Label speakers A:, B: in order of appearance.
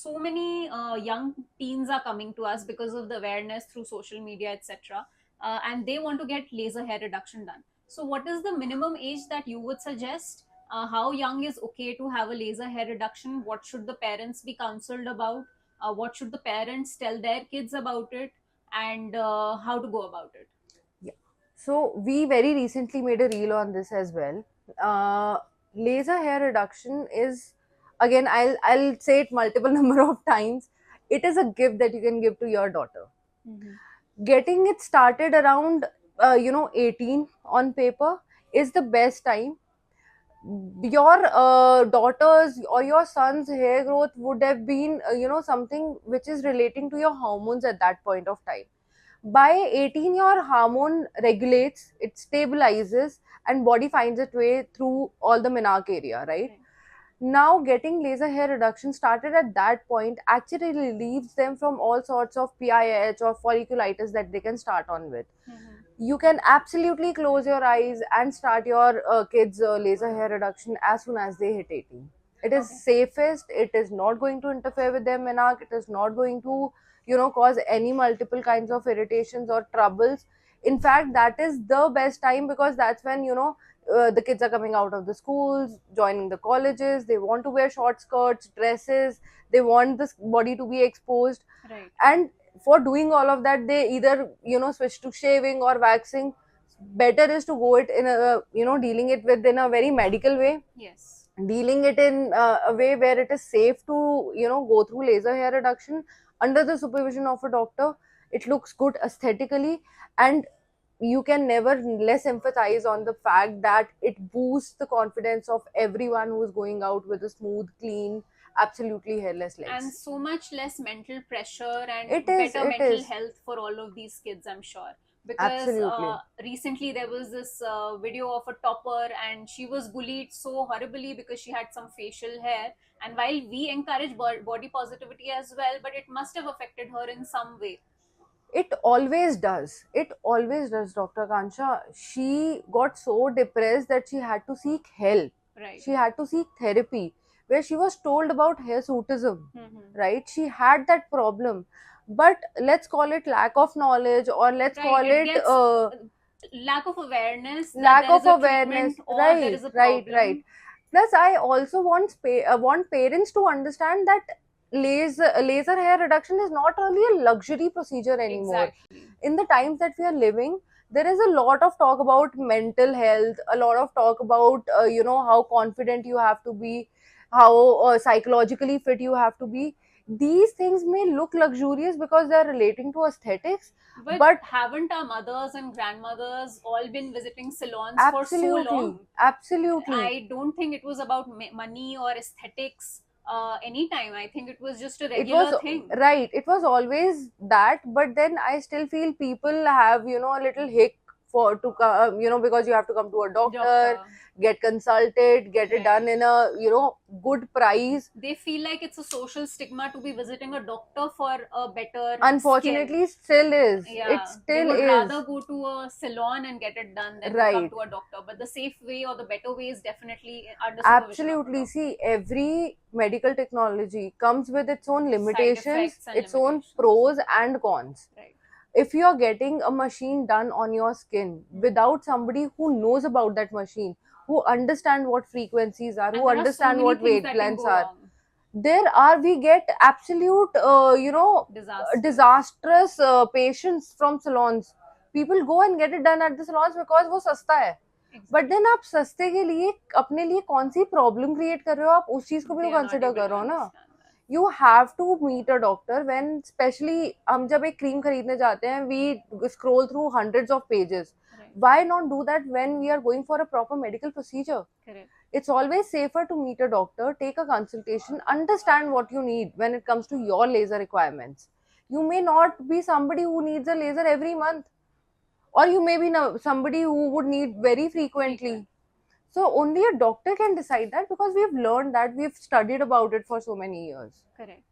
A: so many young teens are coming to us because of the awareness through social media, etc. And they want to get laser hair reduction done. So, what is the minimum age that you would suggest? How young is okay to have a laser hair reduction? What should the parents be counseled about? What should the parents tell their kids about it? And how to go about it?
B: Yeah. So we very recently made a reel on this as well. Laser hair reduction is, again, I'll say it multiple number of times. It is a gift that you can give to your daughter.
A: Mhm.
B: Getting it started around 18 on paper is the best time. Your daughter's or your son's hair growth would have been something which is relating to your hormones at that point of time. By 18 your hormone regulates, it stabilizes, and body finds its way through all the menarche area, right?
A: Right.
B: Now getting laser hair reduction started at that point actually relieves them from all sorts of PIH or folliculitis that they can start on with.
A: Mhm.
B: You can absolutely close your eyes and start your kids laser hair reduction as soon as they hit 18. It is
A: Okay.
B: safest, it is not going to interfere with their menarche, it is not going to cause any multiple kinds of irritations or troubles. In fact, that is the best time, because that's when the kids are coming out of the schools, joining the colleges, they want to wear short skirts, dresses, they want this body to be exposed.
A: Right.
B: And for doing all of that, they either switch to shaving or waxing. Better is to go it in a dealing it with in a very medical way,
A: Yes.
B: dealing it in a way where it is safe to go through laser hair reduction under the supervision of a doctor. It looks good aesthetically, and you can never less emphasize on the fact that it boosts the confidence of everyone who is going out with a smooth, clean, absolutely hairless
A: And
B: legs.
A: so much less mental pressure and
B: It is,
A: better
B: it
A: mental
B: is.
A: health for all of these kids, I'm sure. Because
B: Absolutely.
A: recently there was this video of a topper, and she was bullied so horribly because she had some facial hair. And while we encourage body positivity as well, but it must have affected her in some way.
B: It always does. It always does, Dr. Kansha. She got so depressed that she had to seek help.
A: Right.
B: She had to seek therapy, where she was told about hirsutism,
A: Hmm.
B: right? She had that problem. But let's call it lack of knowledge, or let's
A: Right.
B: call
A: It
B: it
A: gets lack of awareness that
B: lack
A: there is
B: of
A: a
B: awareness.
A: treatment or there
B: Right,
A: is a
B: right, right.
A: problem.
B: Plus, I also want parents to understand that laser hair reduction is not really a luxury procedure anymore.
A: Exactly.
B: In the times that we are living, there is a lot of talk about mental health, a lot of talk about how confident you have to be, how psychologically fit you have to be. These things may look luxurious because they are relating to aesthetics,
A: But
B: but
A: haven't our mothers and grandmothers all been visiting salons for so
B: absolutely,
A: long?
B: absolutely.
A: I don't think it was about money or aesthetics anytime. I think it was just a
B: It was
A: regular thing.
B: right, it was always that, but then I still feel people have a little hick for to come, because you have to come to a doctor,
A: Doctor.
B: get consulted, get it done
A: Right.
B: in a good price.
A: They feel like it's a social stigma to be visiting a doctor for a better skin.
B: Unfortunately, still is, it
A: Yeah, they
B: still
A: would rather
B: is.
A: go to a salon and get it done than come
B: Right.
A: to a doctor. But the safe way or the better way is definitely under supervision of a
B: Absolutely.
A: doctor.
B: See, every medical technology comes with its own
A: Side
B: limitations,
A: effects and
B: its own
A: limitations.
B: pros and cons.
A: Right.
B: If you're getting a machine done on your skin
A: Mhm.
B: without somebody who knows about that machine, who understand what frequencies are,
A: And
B: who
A: there are so
B: understand
A: many
B: what
A: things that can
B: wavelengths
A: go
B: are,
A: wrong.
B: we get absolute
A: Disasters.
B: disastrous patients from salons. People go and get it done at the salons because वो सस्ता है. But
A: Exactly.
B: Then आप सस्ते के लिए अपने लिए कौन सी प्रॉब्लम क्रिएट कर रहे हो, आप उस चीज को भी
A: They are not
B: consider
A: able to
B: करो ना.
A: understand that.
B: You have to meet a doctor when, especially हम जब एक क्रीम खरीदने जाते हैं, we scroll through hundreds of pages.
A: Right.
B: Why not do that when we are going for a proper medical procedure?
A: Correct.
B: It's always safer to meet a doctor, take a consultation, understand what you need when it comes to your laser requirements. You may not be somebody who needs a laser every month, or you may be somebody who would need very frequently.
A: Frequent.
B: So only a doctor can decide that, because we've learned that, we've studied about it for so many years.
A: Correct.